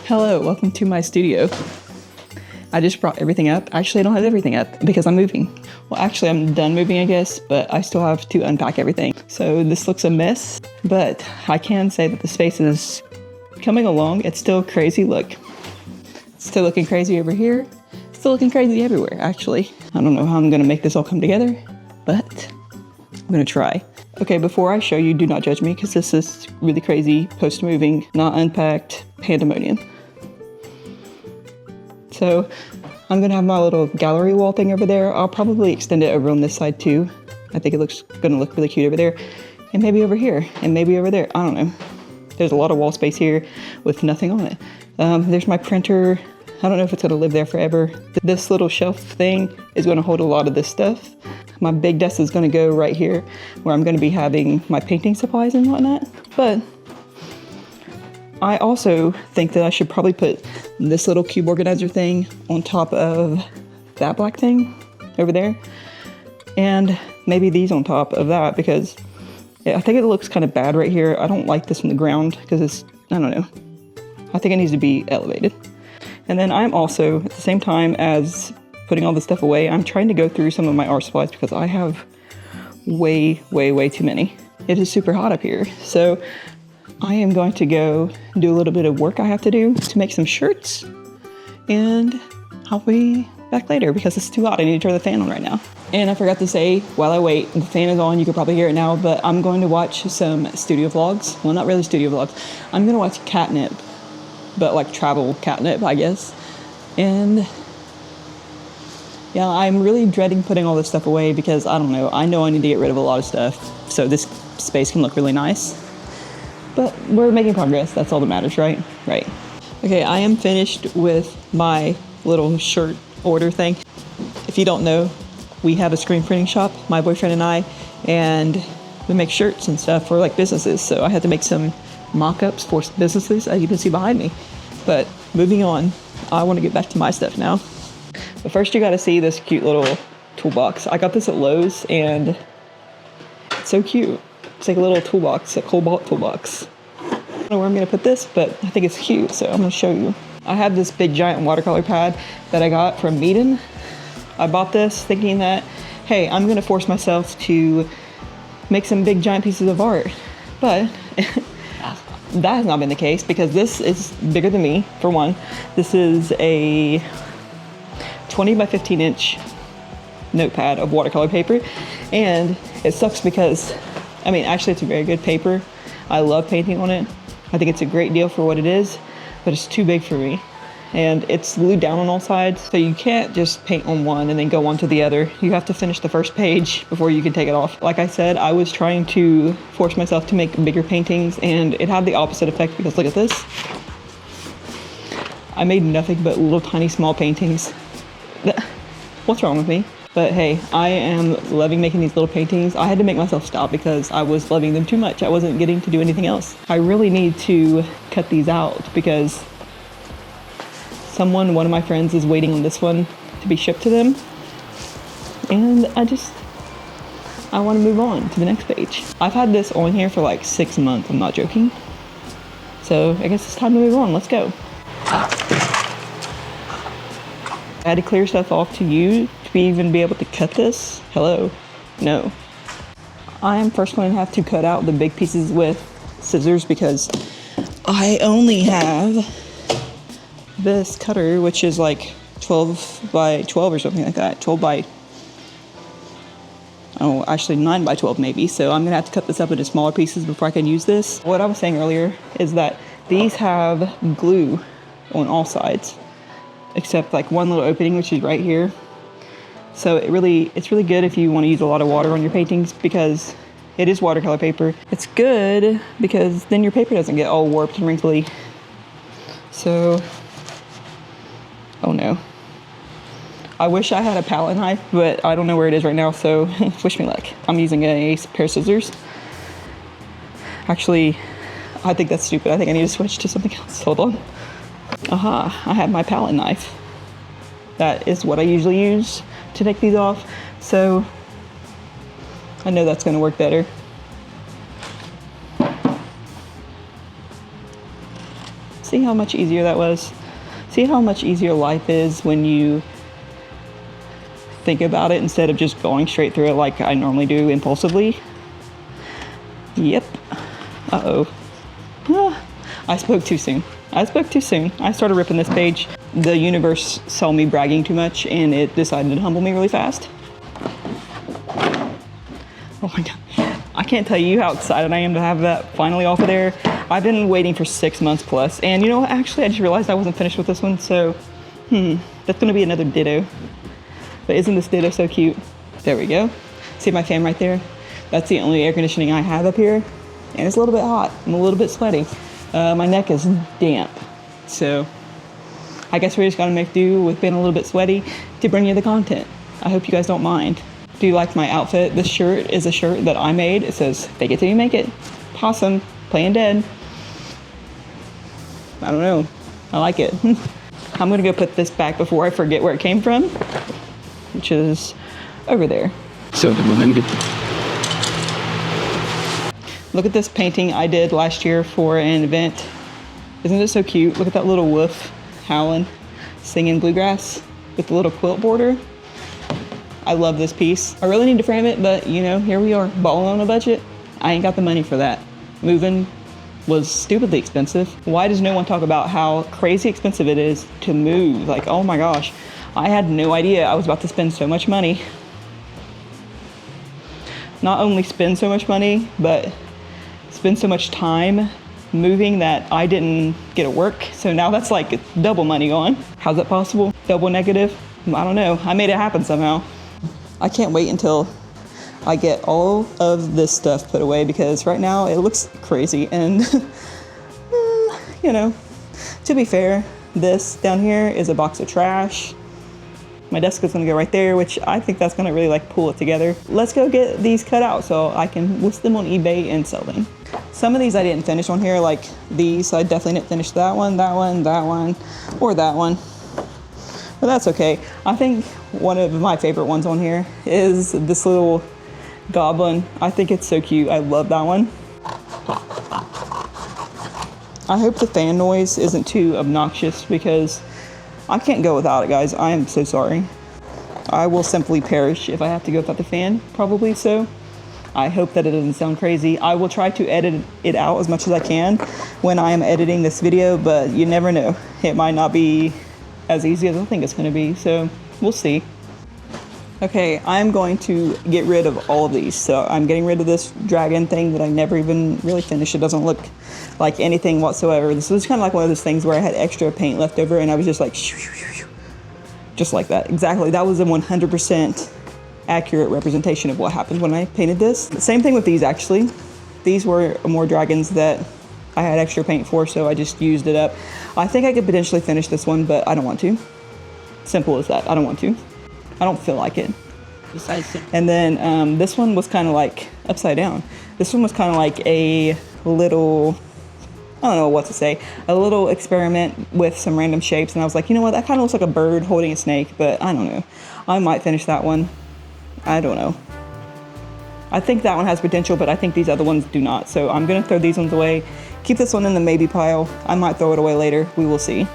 Hello, welcome to my studio. I just brought everything up. Actually, I don't have everything up because I'm moving. Well, actually, I'm done moving, I guess, but I still have to unpack everything. So this looks a mess, but I can say that the space is coming along. It's still crazy. Look, it's still looking crazy over here. It's still looking crazy everywhere, actually. I don't know how I'm gonna make this all come together, but I'm gonna try. Okay, before I show you, do not judge me because this is really crazy, post-moving, not unpacked pandemonium. So I'm gonna have my little gallery wall thing over there. I'll probably extend it over on this side too. I think it gonna look really cute over there. And maybe over here, and maybe over there, I don't know. There's a lot of wall space here with nothing on it. There's my printer. I don't know if it's gonna live there forever. This little shelf thing is gonna hold a lot of this stuff. My big desk is gonna go right here where I'm gonna be having my painting supplies and whatnot. But I also think that I should probably put this little cube organizer thing on top of that black thing over there. And maybe these on top of that because I think it looks kind of bad right here. I don't like this on the ground because it's, I don't know. I think it needs to be elevated. And then I'm also, at the same time as putting all this stuff away, I'm trying to go through some of my art supplies because I have way too many. It is super hot up here. So I am going to go do a little bit of work I have to do to make some shirts, and I'll be back later because it's too hot. I need to turn the fan on right now. And I forgot to say, while I wait, the fan is on, you can probably hear it now, but I'm going to watch some studio vlogs. Well, not really studio vlogs. I'm gonna watch catnip, but like travel catnip, I guess. And yeah, I'm really dreading putting all this stuff away because I don't know. I know I need to get rid of a lot of stuff so this space can look really nice. But we're making progress. That's all that matters, right? Right. Okay, I am finished with my little shirt order thing. If you don't know, we have a screen printing shop, my boyfriend and I, and we make shirts and stuff for like businesses. So I had to make some mock-ups for businesses, as you can see behind me. But moving on, I want to get back to my stuff now. But first you got to see this cute little toolbox. I got this at Lowe's and it's so cute. It's like a little toolbox, a cobalt toolbox. I don't know where I'm gonna put this, but I think it's cute, so I'm gonna show you. I have this big giant watercolor pad that I got from Meeden. I bought this thinking that, hey, I'm gonna force myself to make some big giant pieces of art. But that has not been the case because this is bigger than me, for one. This is a 20 by 15 inch notepad of watercolor paper, and it sucks because I mean, actually, it's a very good paper. I love painting on it. I think it's a great deal for what it is, but it's too big for me. And it's glued down on all sides, so you can't just paint on one and then go on to the other. You have to finish the first page before you can take it off. Like I said, I was trying to force myself to make bigger paintings, and it had the opposite effect because look at this. I made nothing but little tiny small paintings. What's wrong with me? But hey, I am loving making these little paintings. I had to make myself stop because I was loving them too much. I wasn't getting to do anything else. I really need to cut these out because one of my friends is waiting on this one to be shipped to them. And I want to move on to the next page. I've had this on here for like 6 months, I'm not joking. So I guess it's time to move on, let's go. I had to clear stuff off to you to even be able to cut this. Hello? No. I am first going to have to cut out the big pieces with scissors because I only have this cutter, which is like 12 by 12 or something like that. 9 by 12 maybe. So I'm gonna have to cut this up into smaller pieces before I can use this. What I was saying earlier is that these have glue on all sides, except like one little opening, which is right here. So it's really good if you want to use a lot of water on your paintings because it is watercolor paper. It's good because then your paper doesn't get all warped and wrinkly. So, oh no. I wish I had a palette knife, but I don't know where it is right now, so wish me luck. I'm using a pair of scissors. Actually, I think that's stupid. I think I need to switch to something else. Hold on. Aha, I have my palette knife. That is what I usually use to take these off, so I know that's gonna work better. See how much easier that was? See how much easier life is when you think about it instead of just going straight through it like I normally do impulsively? Yep. Uh-oh. I spoke too soon. I started ripping this page. The universe saw me bragging too much and it decided to humble me really fast. Oh my God. I can't tell you how excited I am to have that finally off of there. I've been waiting for 6 months plus. And you know what? Actually, I just realized I wasn't finished with this one. So, that's gonna be another ditto. But isn't this ditto so cute? There we go. See my fan right there? That's the only air conditioning I have up here. And it's a little bit hot. I'm a little bit sweaty. My neck is damp. So I guess we're just gonna make do with being a little bit sweaty to bring you the content. I hope you guys don't mind. Do you like my outfit? This shirt is a shirt that I made. It says, fake it till you make it. Possum, playing dead. I don't know. I like it. I'm gonna go put this back before I forget where it came from, which is over there. So look at this painting I did last year for an event. Isn't it so cute? Look at that little wolf howling, singing bluegrass with the little quilt border. I love this piece. I really need to frame it, but you know, here we are, balling on a budget. I ain't got the money for that. Moving was stupidly expensive. Why does no one talk about how crazy expensive it is to move? Like, oh my gosh, I had no idea I was about to spend so much money. Not only spend so much money, but spend so much time moving that I didn't get to work. So now that's like double money gone. How's that possible? Double negative? I don't know. I made it happen somehow. I can't wait until I get all of this stuff put away because right now it looks crazy. And you know, to be fair, this down here is a box of trash. My desk is gonna go right there, which I think that's gonna really like pull it together. Let's go get these cut out so I can list them on eBay and sell them. Some of these I didn't finish on here, like these. I definitely didn't finish that one, that one, that one, or that one. But that's okay. I think one of my favorite ones on here is this little goblin. I think it's so cute. I love that one. I hope the fan noise isn't too obnoxious because I can't go without it, guys. I am so sorry. I will simply perish if I have to go without the fan, probably so. I hope that it doesn't sound crazy. I will try to edit it out as much as I can when I am editing this video, but you never know. It might not be as easy as I think it's gonna be, so we'll see. Okay, I'm going to get rid of all of these. So I'm getting rid of this dragon thing that I never even really finished. It doesn't look like anything whatsoever. This was kind of like one of those things where I had extra paint left over and I was just like, shoo, shoo, shoo, shoo. Just like that. Exactly, that was a 100% accurate representation of what happened when I painted this. Same thing with these actually. These were more dragons that I had extra paint for, so I just used it up. I think I could potentially finish this one, but I don't want to. Simple as that, I don't want to. I don't feel like it. And then this one was kind of like upside down. This one was kind of like a little, I don't know what to say, a little experiment with some random shapes. And I was like, you know what, that kind of looks like a bird holding a snake, but I don't know. I might finish that one. I don't know. I think that one has potential, but I think these other ones do not. So I'm gonna throw these ones away. Keep this one in the maybe pile. I might throw it away later. We will see.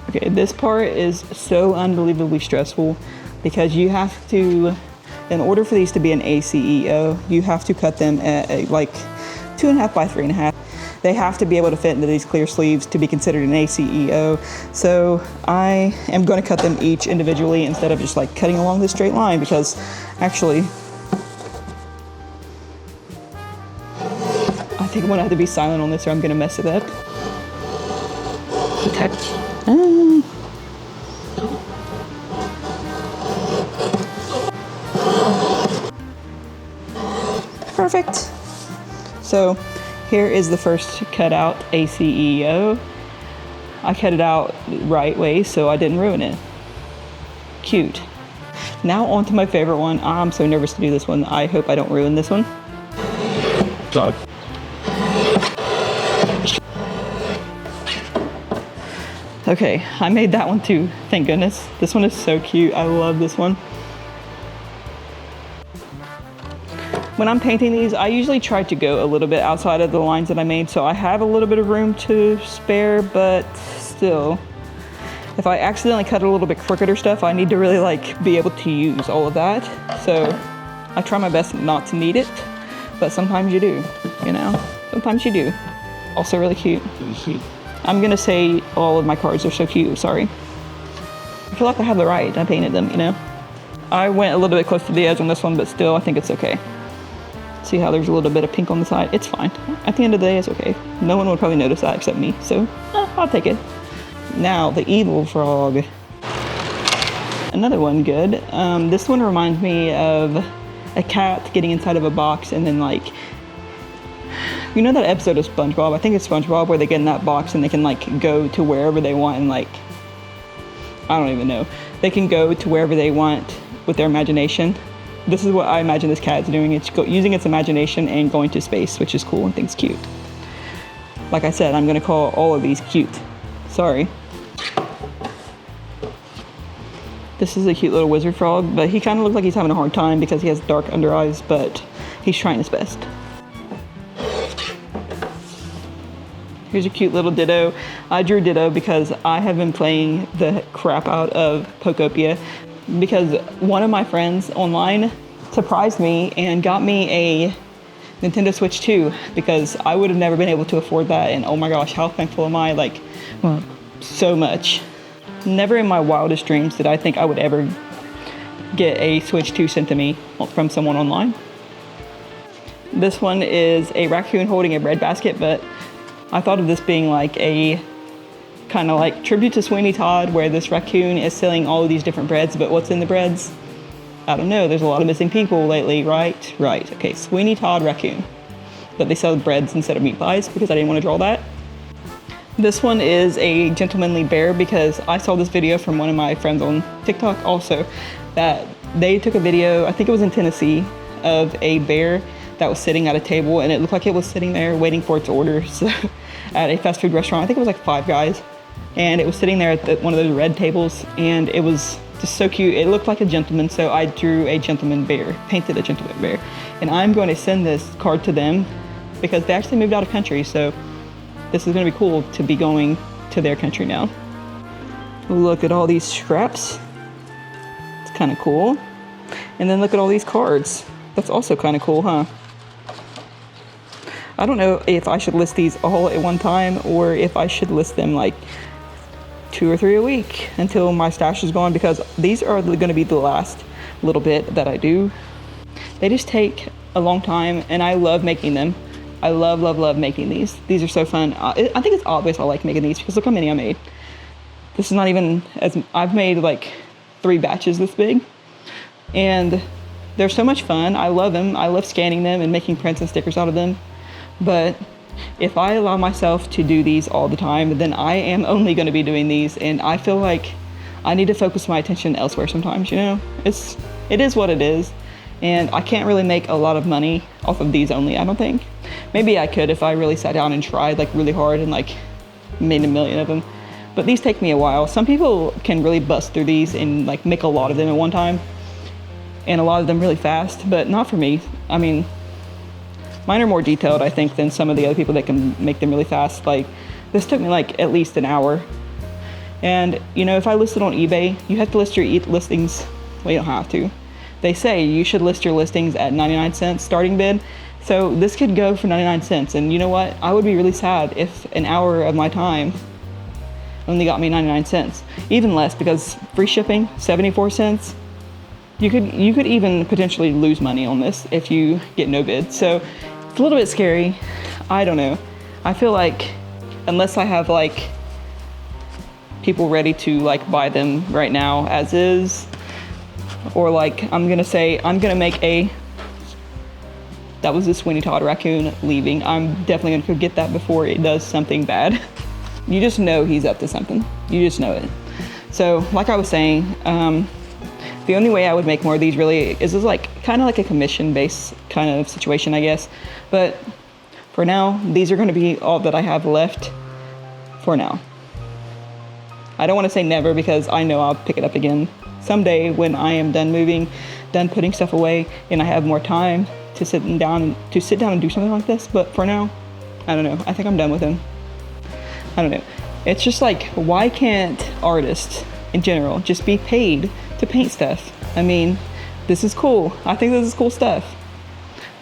Okay, this part is so unbelievably stressful because you have to, in order for these to be an ACEO, you have to cut them at like 2.5 by 3.5. They have to be able to fit into these clear sleeves to be considered an ACEO. So I am going to cut them each individually instead of just like cutting along this straight line because actually, I think I'm going to have to be silent on this or I'm going to mess it up. Okay. Perfect. So here is the first cutout ACEO. I cut it out right way so I didn't ruin it. Cute. Now on to my favorite one. I'm so nervous to do this one. I hope I don't ruin this one. Dog. Okay, I made that one too, thank goodness. This one is so cute, I love this one. when I'm painting these, I usually try to go a little bit outside of the lines that I made, so I have a little bit of room to spare, but still, if I accidentally cut a little bit crooked or stuff, I need to really like be able to use all of that. So I try my best not to need it, but sometimes you do, you know? Sometimes you do. Also really cute. I'm gonna say all of my cards are so cute, sorry. I feel like I have the right, I painted them, you know? I went a little bit close to the edge on this one, but still, I think it's okay. See how there's a little bit of pink on the side? It's fine. At the end of the day, it's okay. No one would probably notice that except me, so I'll take it. Now, the evil frog. Another one good. This one reminds me of a cat getting inside of a box and then like, you know that episode of SpongeBob? I think it's SpongeBob where they get in that box and they can like go to wherever they want and like, I don't even know. They can go to wherever they want with their imagination. This is what I imagine this cat's doing. It's using its imagination and going to space, which is cool and thinks cute. Like I said, I'm gonna call all of these cute. Sorry. This is a cute little wizard frog, but he kind of looks like he's having a hard time because he has dark under eyes, but he's trying his best. Here's a cute little Ditto. I drew Ditto because I have been playing the crap out of Pokopia because one of my friends online surprised me and got me a Nintendo Switch 2 because I would have never been able to afford that, and oh my gosh, how thankful am I, like, well, so much. Never in my wildest dreams did I think I would ever get a Switch 2 sent to me from someone online. This one is a raccoon holding a bread basket, but I thought of this being like a kind of like tribute to Sweeney Todd, where this raccoon is selling all of these different breads, but what's in the breads? I don't know, there's a lot of missing people lately, right? Right, okay, Sweeney Todd raccoon. But they sell breads instead of meat pies because I didn't want to draw that. This one is a gentlemanly bear because I saw this video from one of my friends on TikTok also, that they took a video, I think it was in Tennessee, of a bear that was sitting at a table, and it looked like it was sitting there waiting for its order at a fast food restaurant. I think it was like Five Guys, and it was sitting there at one of those red tables, and it was just so cute. It looked like a gentleman, so I drew a gentleman bear, painted a gentleman bear, and I'm going to send this card to them because they actually moved out of country, so this is going to be cool to be going to their country now. Look at all these scraps. It's kind of cool. And then look at all these cards. That's also kind of cool, huh? I don't know if I should list these all at one time or if I should list them like 2 or 3 a week until my stash is gone, because these are going to be the last little bit that I do. They just take a long time and I love making them. I love, love, love making these. These are so fun. I think it's obvious I like making these because look how many I made. This is not even I've made like 3 batches this big. And they're so much fun. I love them. I love scanning them and making prints and stickers out of them. But if I allow myself to do these all the time, then I am only going to be doing these. And I feel like I need to focus my attention elsewhere sometimes, you know? It is what it is. And I can't really make a lot of money off of these only, I don't think. Maybe I could if I really sat down and tried like really hard and like made a million of them. But these take me a while. Some people can really bust through these and like make a lot of them at one time. And a lot of them really fast, but not for me. I mean, mine are more detailed, I think, than some of the other people that can make them really fast. Like, this took me like at least an hour. And, you know, if I list it on eBay, you have to list your listings. Well, you don't have to. They say you should list your listings at 99 cents starting bid. So this could go for 99 cents. And you know what? I would be really sad if an hour of my time only got me 99 cents. Even less, because free shipping, 74 cents. You could even potentially lose money on this if you get no bid. So it's a little bit scary. I don't know. I feel like unless I have like people ready to like buy them right now as is, or like I'm gonna make a, that was the Sweeney Todd raccoon leaving. I'm definitely gonna forget that before it does something bad. You just know he's up to something. You just know it. So like I was saying, the only way I would make more of these really is like kind of like a commission-based kind of situation, I guess. But for now, these are going to be all that I have left for now. I don't want to say never because I know I'll pick it up again someday when I am done moving, done putting stuff away, and I have more time to sit down and do something like this. But for now, I don't know. I think I'm done with him. I don't know. It's just like, why can't artists in general just be paid to paint stuff? I mean, this is cool. I think this is cool stuff.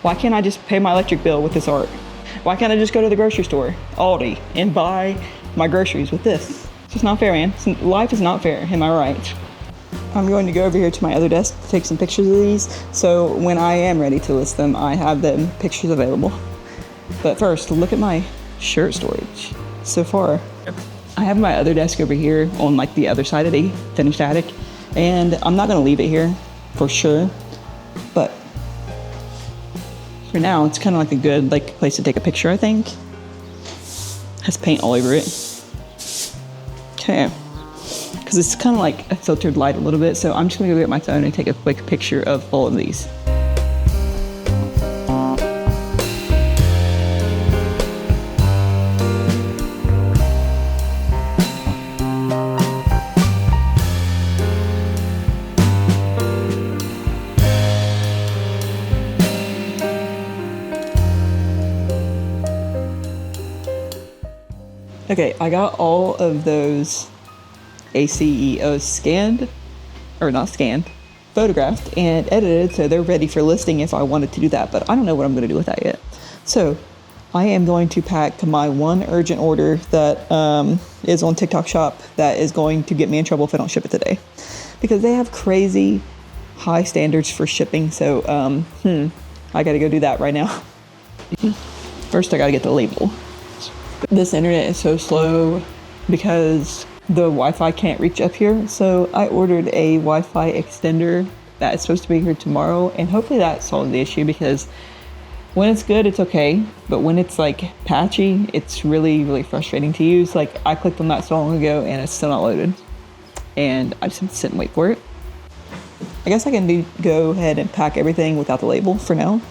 Why can't I just pay my electric bill with this art? Why can't I just go to the grocery store, Aldi, and buy my groceries with this? It's just not fair, man. Life is not fair, am I right? I'm going to go over here to my other desk to take some pictures of these, so when I am ready to list them, I have them pictures available. But first, look at my shirt storage. So far, I have my other desk over here on like the other side of the finished attic, and I'm not gonna leave it here for sure, but for now, it's kind of like a good place to take a picture, I think. Has paint all over it. Okay. Because it's kind of like a filtered light a little bit, so I'm just gonna go get my phone and take a quick picture of all of these. Okay, I got all of those ACEOs photographed and edited, so they're ready for listing if I wanted to do that, but I don't know what I'm going to do with that yet. So I am going to pack my one urgent order that is on TikTok Shop that is going to get me in trouble if I don't ship it today, because they have crazy high standards for shipping, so I got to go do that right now. First, I got to get the label. This internet is so slow because the Wi-Fi can't reach up here, so I ordered a Wi-Fi extender that is supposed to be here tomorrow, and hopefully that solves the issue, because when it's good, it's okay, but when it's like patchy, it's really, really frustrating to use. Like, I clicked on that so long ago and it's still not loaded, and I just have to sit and wait for it. I guess I can go ahead and pack everything without the label for now.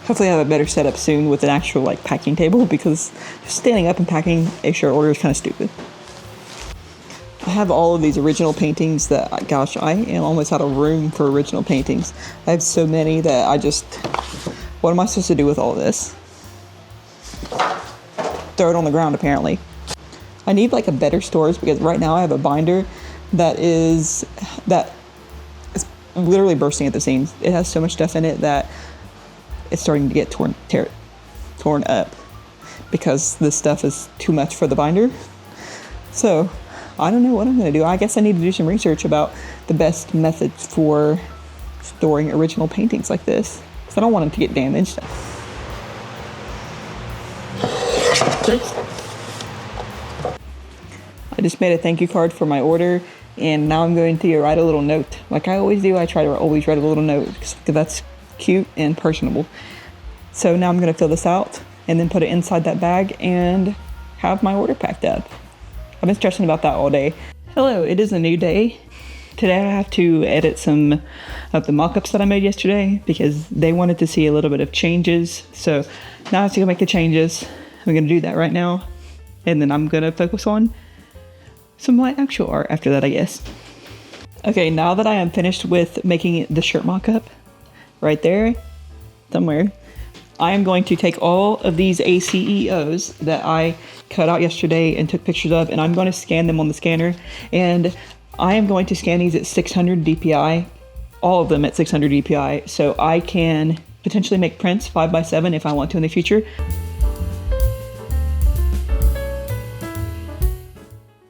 Hopefully I have a better setup soon with an actual packing table, because just standing up and packing a shirt order is kind of stupid. I have all of these original paintings that, gosh, I am almost out of room for original paintings. I have so many that what am I supposed to do with all of this? Throw it on the ground, apparently. I need a better storage, because right now I have a binder that is literally bursting at the seams. It has so much stuff in it that it's starting to get torn up because this stuff is too much for the binder. So I don't know what I'm going to do. I guess I need to do some research about the best methods for storing original paintings like this, because I don't want them to get damaged. I just made a thank you card for my order, and now I'm going to write a little note. Like I always do, I try to always write a little note, because that's cute and personable. So now I'm going to fill this out and then put it inside that bag and have my order packed up. I've been stressing about that all day. Hello, it is a new day. Today I have to edit some of the mock-ups that I made yesterday, because they wanted to see a little bit of changes. So now I have to go make the changes. I'm going to do that right now, and then I'm going to focus on some of my actual art after that, I guess. Okay, now that I am finished with making the shirt mock-up, right there, somewhere, I am going to take all of these ACEOs that I cut out yesterday and took pictures of, and I'm going to scan them on the scanner, and I am going to scan these at 600 DPI, all of them at 600 DPI, so I can potentially make prints 5x7 if I want to in the future.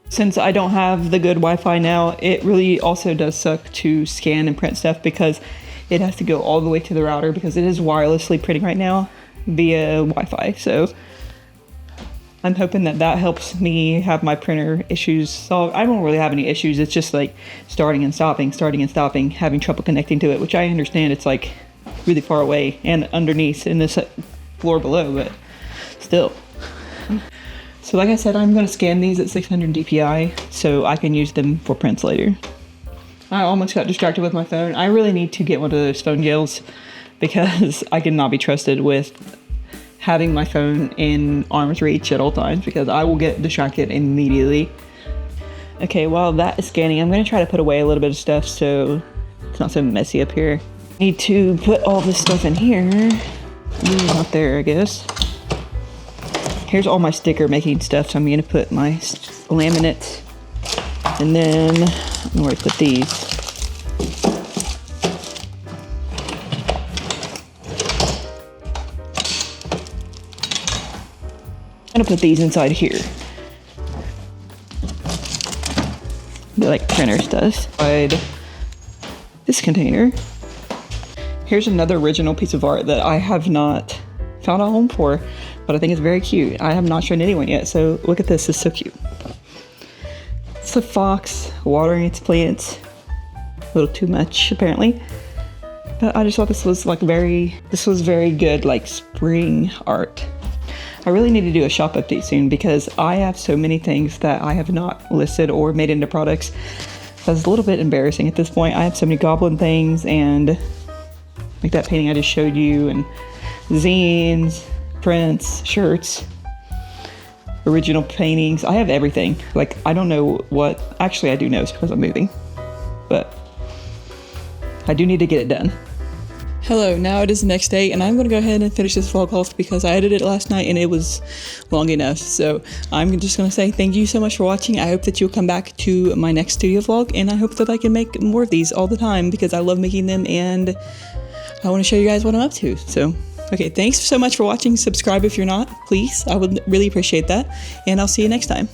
Since I don't have the good Wi-Fi now, it really also does suck to scan and print stuff, because it has to go all the way to the router, because it is wirelessly printing right now via Wi-Fi. So I'm hoping that helps me have my printer issues solved. I don't really have any issues. It's just starting and stopping, having trouble connecting to it, which I understand it's really far away and underneath in this floor below, but still. So like I said, I'm going to scan these at 600 DPI so I can use them for prints later. I almost got distracted with my phone. I really need to get one of those phone gels because I cannot be trusted with having my phone in arm's reach at all times because I will get distracted immediately. Okay, while that is scanning, I'm gonna try to put away a little bit of stuff so it's not so messy up here. Need to put all this stuff in here. Not there, I guess. Here's all my sticker making stuff, so I'm gonna put my laminate, and then where do I put these? I'm gonna put these inside here. Like printers does. Inside this container. Here's another original piece of art that I have not found a home for, but I think it's very cute. I have not shown anyone yet, so look at this, it's so cute. It's a fox watering its plants. A little too much, apparently. But I just thought this was very good, like spring art. I really need to do a shop update soon because I have so many things that I have not listed or made into products. That's a little bit embarrassing at this point. I have so many goblin things and like that painting I just showed you, and zines, prints, shirts, original paintings. I have everything. Like, I don't know what, actually I do know, it's because I'm moving, but I do need to get it done. Hello, now it is the next day, and I'm going to go ahead and finish this vlog off because I edited it last night and it was long enough. So I'm just going to say thank you so much for watching. I hope that you'll come back to my next studio vlog, and I hope that I can make more of these all the time because I love making them and I want to show you guys what I'm up to. So, okay, thanks so much for watching. Subscribe if you're not, please. I would really appreciate that, and I'll see you next time.